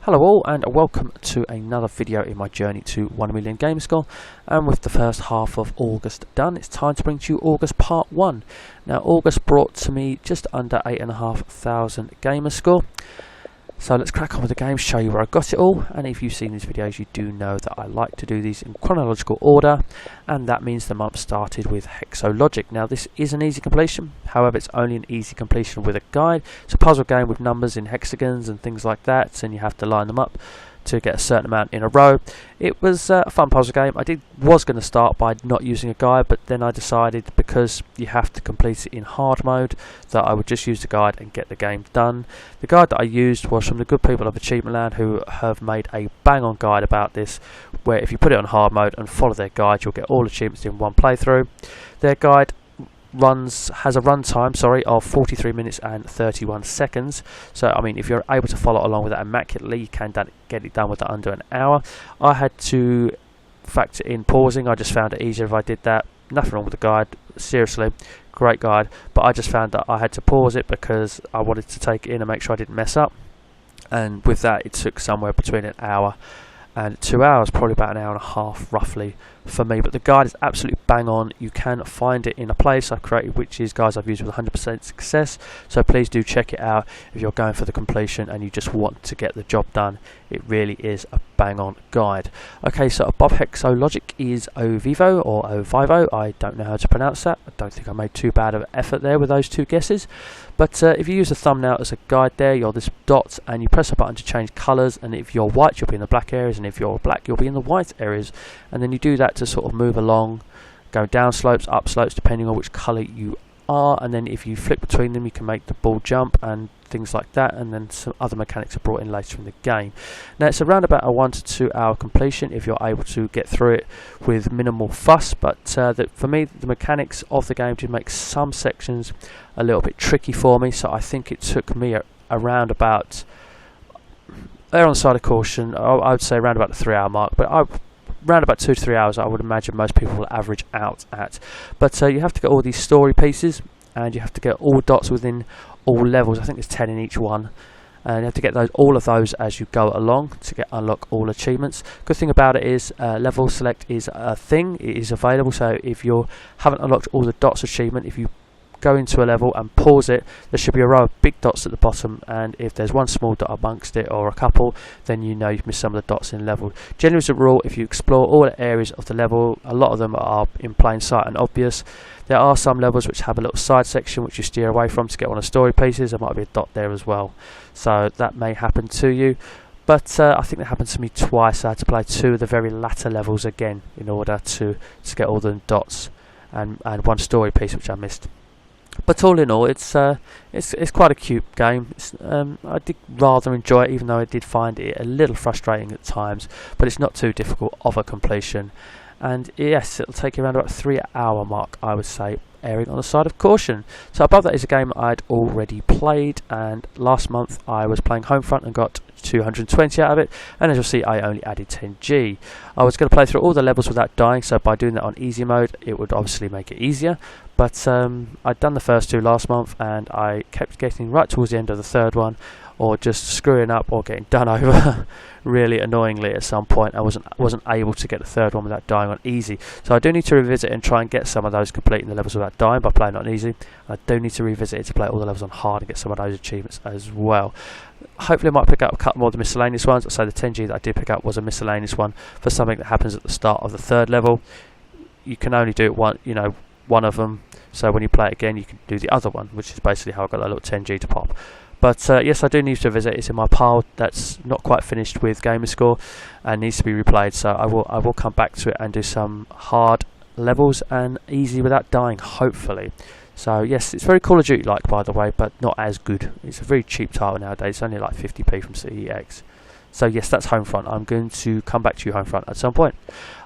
Hello all and welcome to another video in my journey to 1 million Gamerscore, and with the first half of August done, it's time to bring to you August part 1. Now August brought to me just under 8,500 Gamerscore. So let's crack on with the game, show you where I got it all, and if you've seen these videos you do know that I like to do these in chronological order, and that means the month started with Hexa. Now this is an easy completion, however it's only an easy completion with a guide. It's a puzzle game with numbers in hexagons and things like that, and you have to line them up to get a certain amount in a row. It was a fun puzzle game. I was going to start by not using a guide, but then I decided, because you have to complete it in hard mode, that I would just use the guide and get the game done. The guide that I used was from the good people of Achievement Land, who have made a bang-on guide about this, where if you put it on hard mode and follow their guide, you'll get all achievements in one playthrough. Their guide has a runtime of 43 minutes and 31 seconds. So I mean, if you're able to follow along with that immaculately, you can get it done with it under an hour. I had to factor in pausing. I just found it easier if I did that. Nothing wrong with the guide, seriously, great guide, but I just found that I had to pause it because I wanted to take it in and make sure I didn't mess up, and with that it took somewhere between an hour and 2 hours, probably about an hour and a half roughly for me. But the guide is absolutely bang on. You can find it in a place I've created, which is guys I've used with 100% success, so please do check it out if you're going for the completion and you just want to get the job done. It really is a bang on guide. Okay, so above Hexa is Ovivo or Ovivo, I don't know how to pronounce that. I don't think I made too bad of an effort there with those two guesses, but if you use the thumbnail as a guide there, you're this dot and you press a button to change colours, and if you're white you'll be in the black areas, and if you're black you'll be in the white areas, and then you do that to sort of move along, go down slopes, up slopes, depending on which colour you are, and then if you flick between them you can make the ball jump and things like that, and then some other mechanics are brought in later in the game. Now it's around about a 1 to 2 hour completion if you're able to get through it with minimal fuss, but for me the mechanics of the game did make some sections a little bit tricky for me, so I think it took me around about, they're on the side of caution, I would say around about the 3 hour mark, but around about 2 to 3 hours I would imagine most people will average out at. But you have to get all these story pieces, and you have to get all dots within all levels. I think there's 10 in each one, and you have to get all of those as you go along to unlock all achievements. Good thing about it is level select is a thing, it is available, so if you haven't unlocked all the dots achievement, if you go into a level and pause it, there should be a row of big dots at the bottom, and if there's one small dot amongst it or a couple, then you know you've missed some of the dots in the level. Generally as a rule, if you explore all the areas of the level, a lot of them are in plain sight and obvious. There are some levels which have a little side section which you steer away from to get one of the story pieces. There might be a dot there as well, so that may happen to you. But I think that happened to me twice. I had to play 2 of the very latter levels again in order to get all the dots and one story piece which I missed. But all in all, it's quite a cute game. I did rather enjoy it, even though I did find it a little frustrating at times. But it's not too difficult of a completion. And yes, it'll take you around about 3 hour mark, I would say, erring on the side of caution. So above that is a game I'd already played, and last month I was playing Homefront and got 220 out of it, and as you'll see I only added 10G. I was going to play through all the levels without dying, so by doing that on easy mode it would obviously make it easier, but I'd done the first 2 last month and I kept getting right towards the end of the third one, or just screwing up or getting done over really annoyingly at some point. I wasn't able to get the third one without dying on easy, so I do need to revisit and try and get some of those completing the levels without dying by playing on easy. I do need to revisit it to play all the levels on hard and get some of those achievements as well. Hopefully I might pick up a couple more of the miscellaneous ones. So the 10G that I did pick up was a miscellaneous one for something that happens at the start of the third level. You can only do it one of them, so when you play it again you can do the other one, which is basically how I got that little 10G to pop. But yes, I do need to visit. It's in my pile that's not quite finished with Gamerscore and needs to be replayed, so I will come back to it and do some hard levels and easy without dying, hopefully. So yes, it's very Call of Duty like, by the way, but not as good. It's a very cheap title nowadays. It's only like 50p from CEX. So yes, that's Homefront. I'm going to come back to you Homefront at some point.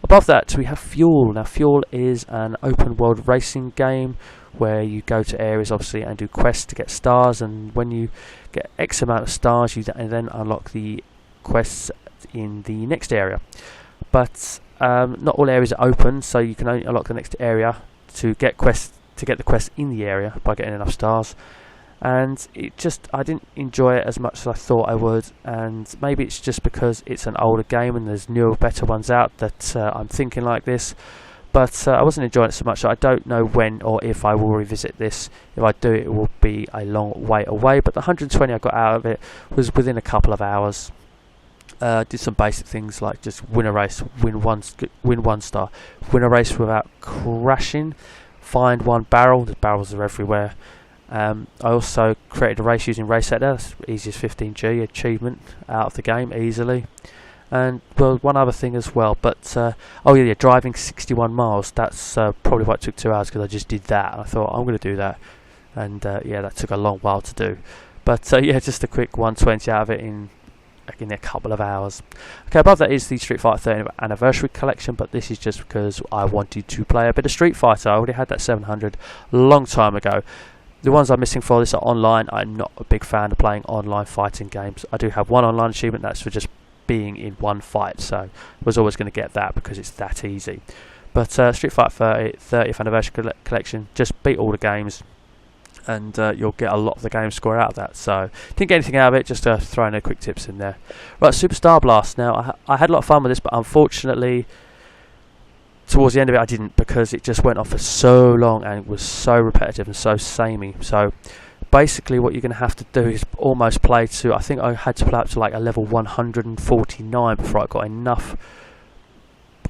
Above that we have Fuel. Now Fuel is an open world racing game where you go to areas obviously and do quests to get stars, and when you get X amount of stars you then unlock the quests in the next area. But not all areas are open, so you can only unlock the next area to get the quest in the area by getting enough stars. and I didn't enjoy it as much as I thought I would, and maybe it's just because it's an older game and there's newer, better ones out that I'm thinking like this. But I wasn't enjoying it so much. So I don't know when or if I will revisit this. If I do, it will be a long way away. But the 120 I got out of it was within a couple of hours. Did some basic things like just win a race, win one star, win a race without crashing, find one barrel. The barrels are everywhere. I also created a race using RaceSetter. That's the easiest 15G achievement out of the game easily. And well, one other thing as well, but oh yeah, driving 61 miles. That's probably why it took 2 hours, because I just did that. I thought I'm going to do that, and yeah, that took a long while to do. But yeah, just a quick 120 out of it in a couple of hours. Okay, above that is the Street Fighter 30th Anniversary Collection, but this is just because I wanted to play a bit of Street Fighter. I already had that 700 a long time ago. The ones I'm missing for this are online. I'm not a big fan of playing online fighting games. I do have one online achievement, that's for just being in one fight, so I was always going to get that because it's that easy. But Street Fighter 30th Anniversary Collection, just beat all the games, and you'll get a lot of the game score out of that. So didn't get anything out of it, just throwing no quick tips in there. Right, Super Star Blast. Now I had a lot of fun with this, but unfortunately towards the end of it I didn't, because it just went on for so long and it was so repetitive and so samey. So basically what you're going to have to do is almost play to, I think I had to play up to like a level 149 before I got enough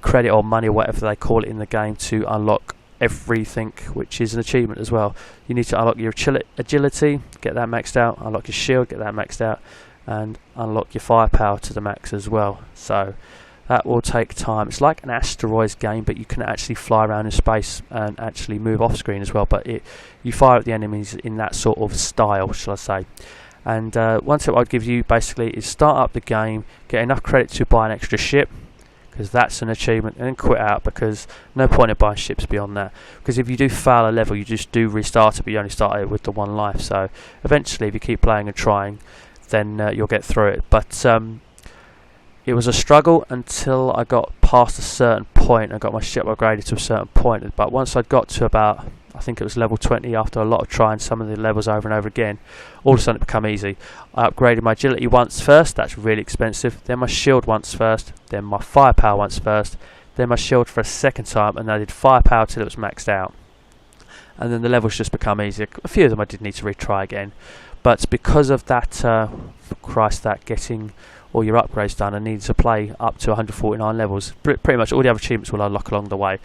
credit or money or whatever they call it in the game to unlock everything, which is an achievement as well. You need to unlock your agility, get that maxed out, unlock your shield, get that maxed out, and unlock your firepower to the max as well. So that will take time. It's like an asteroids game, but you can actually fly around in space and actually move off screen as well, but you fire at the enemies in that sort of style, shall I say. And one tip I'd give you basically is start up the game, get enough credit to buy an extra ship, because that's an achievement, and then quit out, because no point in buying ships beyond that, because if you do fail a level you just do restart it, but you only start it with the one life. So eventually if you keep playing and trying, then you'll get through it. But it was a struggle until I got past a certain point. I got my ship upgraded to a certain point, but once I got to about, I think it was level 20, after a lot of trying some of the levels over and over again, all of a sudden it became easy. I upgraded my agility once first, that's really expensive, then my shield once first, then my firepower once first, then my shield for a second time, and I did firepower till it was maxed out. And then the levels just become easier. A few of them I did need to retry again, but because of that, for Christ, that getting all your upgrades done, I needed to play up to 149 levels. Pretty much all the other achievements will unlock along the way.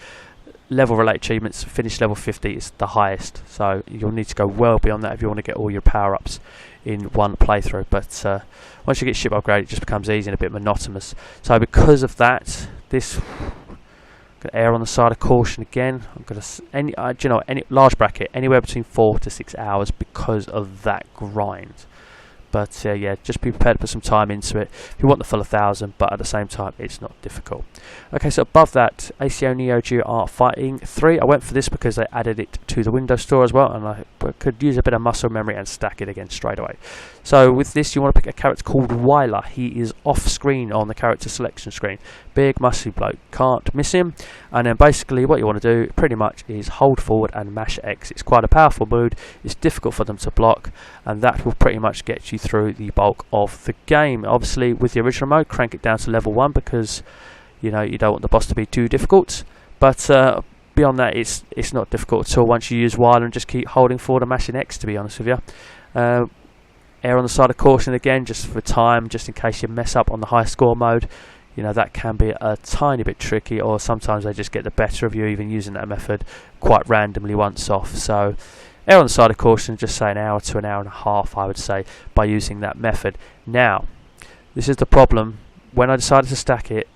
Level related achievements, finish level 50 is the highest, so you'll need to go well beyond that if you want to get all your power-ups in one playthrough. But once you get ship upgraded, it just becomes easy and a bit monotonous. So because of that, this going to err on the side of caution again. I'm going to any large bracket, anywhere between 4 to 6 hours because of that grind. But yeah, just be prepared to put some time into it if you want the full 1,000, but at the same time it's not difficult. Okay, so above that, ACO Neo Geo Art Fighting 3. I went for this because they added it to the Windows Store as well, and I could use a bit of muscle memory and stack it again straight away. So with this, you want to pick a character called Wyler. He is off screen on the character selection screen. Big, muscly bloke, can't miss him. And then basically what you want to do pretty much is hold forward and mash X. It's quite a powerful move, it's difficult for them to block, and that will pretty much get you through the bulk of the game. Obviously with the original mode, crank it down to level 1 because you don't want the boss to be too difficult, but beyond that it's not difficult at all once you use Wyler and just keep holding forward and mashing X, to be honest with you. Err on the side of caution again, just for time, just in case you mess up on the high score mode. That can be a tiny bit tricky, or sometimes they just get the better of you even using that method quite randomly once off. So err on the side of caution, just say an hour to an hour and a half, I would say, by using that method. Now, this is the problem. When I decided to stack it,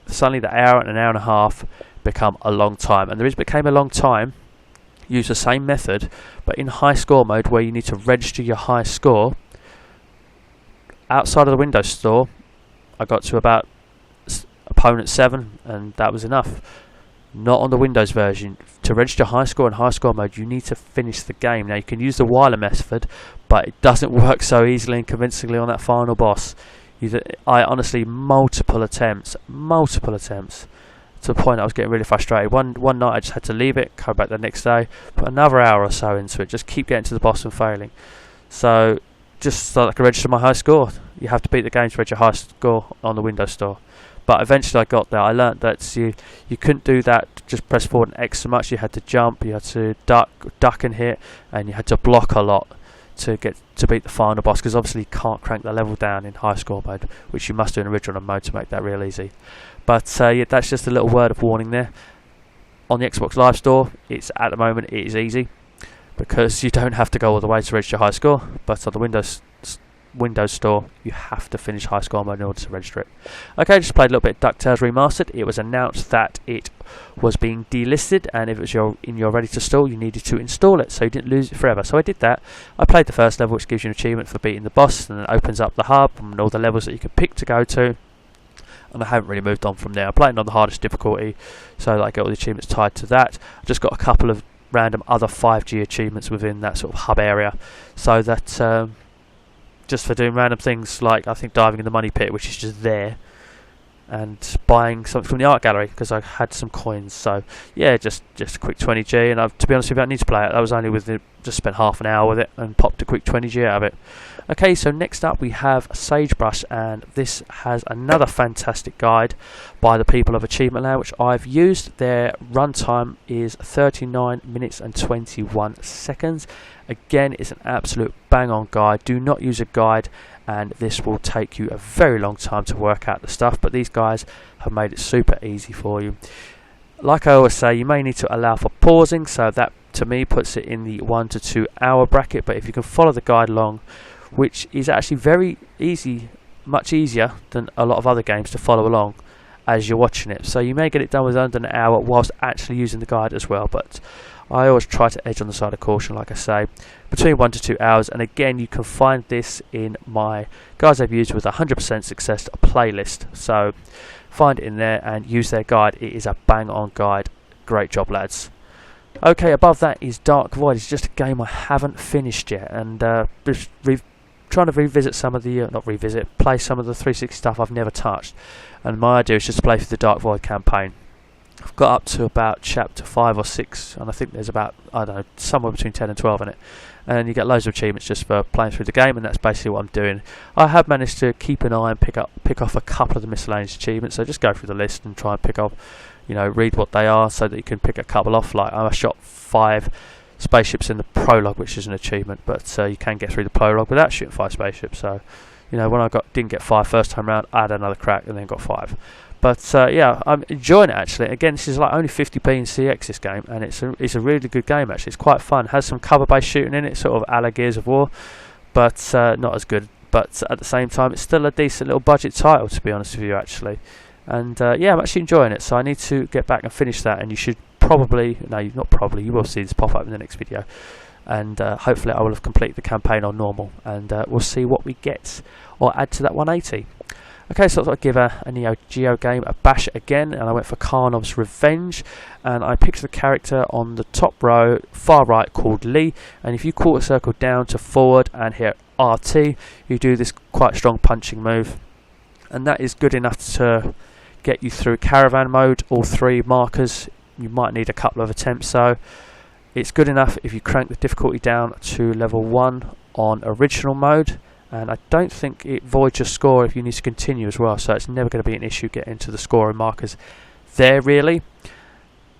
suddenly the hour and an hour and a half become a long time. And the reason it became a long time, use the same method, but in high score mode where you need to register your high score, outside of the Windows Store, I got to about opponent 7 and that was enough. Not on the Windows version. To register high score in high score mode, you need to finish the game. Now you can use the Wyler method, but it doesn't work so easily and convincingly on that final boss. I honestly, multiple attempts to the point I was getting really frustrated. One night I just had to leave it, come back the next day, put another hour or so into it, just keep getting to the boss and failing. So just so I can register my high score, you have to beat the game to register your high score on the Windows Store. But eventually I got there. I learnt that you couldn't do that, just press forward and X so much. You had to jump, you had to duck and hit, and you had to block a lot to beat the final boss, because obviously you can't crank the level down in high score mode, which you must do in original mode to make that real easy. But yeah, that's just a little word of warning there. On the Xbox Live Store, at the moment it is easy, because you don't have to go all the way to register high score, but on the Windows Store you have to finish high score mode in order to register it. Okay, just played a little bit of Ducktales Remastered. It was announced that it was being delisted, and if it was in your ready to install, you needed to install it so you didn't lose it forever. So I did that. I played the first level, which gives you an achievement for beating the boss, and then it opens up the hub and all the levels that you can pick to go to. And I haven't really moved on from there. I'm playing on the hardest difficulty so that I get all the achievements tied to that. I've just got a couple of random other 5G achievements within that sort of hub area, so that just for doing random things like, I think, diving in the money pit, which is just there, and buying something from the art gallery because I had some coins. So yeah, just a quick 20G, and to be honest with you, I need to play it. I was only with it, just spent half an hour with it and popped a quick 20G out of it. Okay, so next up we have Sagebrush, and this has another fantastic guide by the people of Achievement Land, which I've used. Their runtime is 39 minutes and 21 seconds. Again, it's an absolute bang-on guide. Do not use a guide, and this will take you a very long time to work out the stuff, but these guys have made it super easy for you. Like I always say, you may need to allow for pausing, so that to me puts it in the 1 to 2 hour bracket, but if you can follow the guide along, which is actually very easy, much easier than a lot of other games to follow along as you're watching it, so you may get it done with under an hour whilst actually using the guide as well, but I always try to edge on the side of caution, like I say, between 1 to 2 hours. And again, you can find this in my guides I've used with 100% success playlist, so find it in there and use their guide. It is a bang on guide. Great job, lads. Okay, above that is Dark Void. It's just a game I haven't finished yet, and trying to revisit some of the play some of the 360 stuff I've never touched, and my idea is just to play through the Dark Void campaign. I've got up to about chapter 5 or 6, and I think there's about, I don't know, somewhere between 10 and 12 in it, and you get loads of achievements just for playing through the game, and that's basically what I'm doing. I have managed to keep an eye and pick off a couple of the miscellaneous achievements, so just go through the list and try and pick up, read what they are, so that you can pick a couple off. Like, I shot 5 spaceships in the prologue, which is an achievement, but you can get through the prologue without shooting 5 spaceships. So, when I didn't get 5 first time round, I had another crack and then got 5. But yeah, I'm enjoying it actually. Again, this is like only 50p in CX, this game, and it's a really good game actually. It's quite fun. Has some cover-based shooting in it, sort of a la Gears of War, but not as good. But at the same time, it's still a decent little budget title, to be honest with you, actually. And yeah, I'm actually enjoying it. So I need to get back and finish that. And you should probably, no, not probably, you will see this pop up in the next video. And hopefully I will have completed the campaign on normal, and we'll see what we get or add to that 180. Okay, so I thought I'd give a Neo Geo game a bash again, and I went for Karnov's Revenge, and I picked the character on the top row, far right, called Lee, and if you quarter circle down to forward and hit RT, you do this quite strong punching move, and that is good enough to get you through caravan mode, all 3 markers. You might need a couple of attempts, so it's good enough if you crank the difficulty down to level 1 on original mode. And I don't think it voids your score if you need to continue as well, so it's never going to be an issue getting into the scoring markers there, really.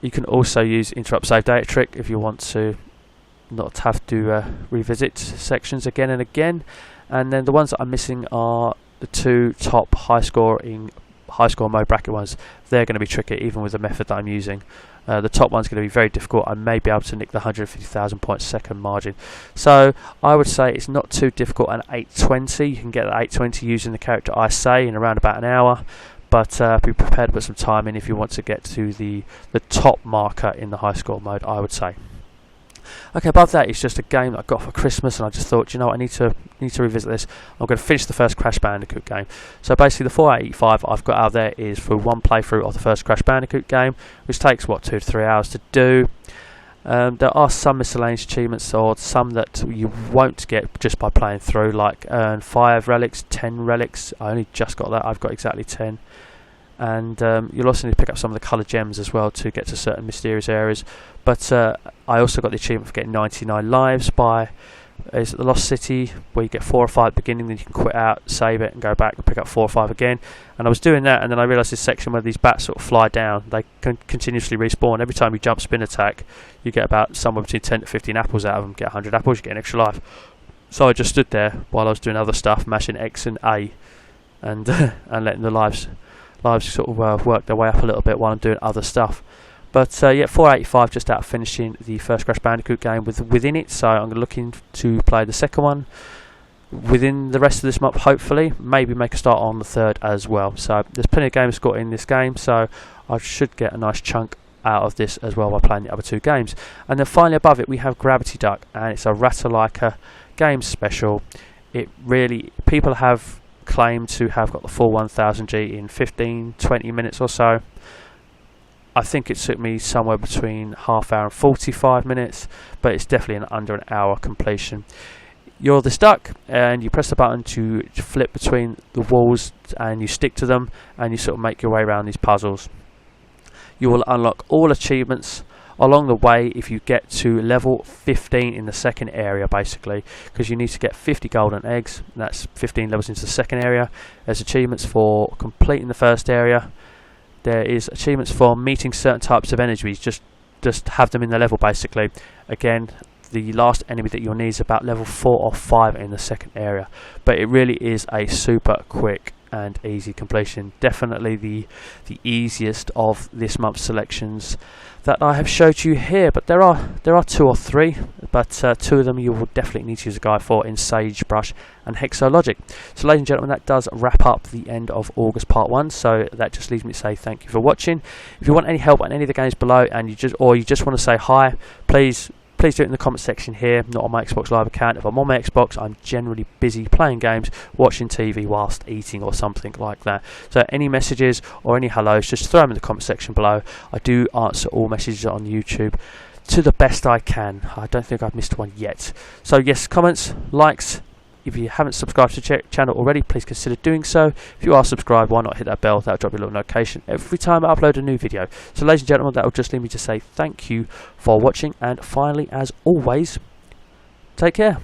You can also use interrupt save data trick if you want to not have to revisit sections again and again. And then the ones that I'm missing are the 2 top high score mode bracket ones. They're going to be tricky even with the method that I'm using. The top one's going to be very difficult. I may be able to nick the 150,000 point second margin. So I would say it's not too difficult. An 820, you can get the 820 using the character I say in around about an hour. But be prepared to put some time in if you want to get to the top marker in the high score mode, I would say. Okay, above that is just a game that I got for Christmas, and I just thought, I need to revisit this. I'm going to finish the first Crash Bandicoot game. So basically the 485 I've got out there is for one playthrough of the first Crash Bandicoot game, which takes, 2 to 3 hours to do. There are some miscellaneous achievements, or some that you won't get just by playing through, like earn 5 relics, 10 relics. I only just got that. I've got exactly 10. And you'll also need to pick up some of the coloured gems as well to get to certain mysterious areas. But I also got the achievement for getting 99 lives by is the Lost City, where you get 4 or 5 at the beginning, then you can quit out, save it, and go back and pick up 4 or 5 again. And I was doing that, and then I realised this section where these bats sort of fly down, they can continuously respawn. Every time you jump spin attack, you get about somewhere between 10 to 15 apples out of them. Get 100 apples, you get an extra life. So I just stood there while I was doing other stuff, mashing X and A, and and letting the lives sort of work their way up a little bit while I'm doing other stuff. But yeah, 485 just out of finishing the first Crash Bandicoot game within it, so I'm looking to play the second one within the rest of this month, hopefully. Maybe make a start on the third as well. So there's plenty of Gamerscore in this game, so I should get a nice chunk out of this as well by playing the other 2 games. And then finally above it we have Gravity Duck, and it's a Ratalaika game special. It really, people have claimed to have got the full 1000G in 15-20 minutes or so. I think it took me somewhere between half hour and 45 minutes, but it's definitely under an hour completion. You're this duck, and you press the button to flip between the walls, and you stick to them, and you sort of make your way around these puzzles. You will unlock all achievements along the way if you get to level 15 in the second area, basically, because you need to get 50 golden eggs, and that's 15 levels into the second area. There's achievements for completing the first area. There is achievements for meeting certain types of enemies, just have them in the level, basically. Again, the last enemy that you'll need is about level 4 or 5 in the second area, but it really is a super quick and easy completion. Definitely the easiest of this month's selections that I have showed you here, but there are 2 or 3, but 2 of them you will definitely need to use a guide for in Sagebrush and Hexa Logic. So ladies and gentlemen, that does wrap up the end of August Part 1, so that just leaves me to say thank you for watching. If you want any help on any of the games below, and you just want to say hi, please do it in the comment section here, not on my Xbox Live account. If I'm on my Xbox, I'm generally busy playing games, watching TV whilst eating or something like that. So any messages or any hellos, just throw them in the comment section below. I do answer all messages on YouTube to the best I can. I don't think I've missed one yet. So yes, comments, likes. If you haven't subscribed to the channel already, please consider doing so. If you are subscribed, why not hit that bell? That'll drop you a little notification every time I upload a new video. So ladies and gentlemen, that will just leave me to say thank you for watching, and finally, as always, take care.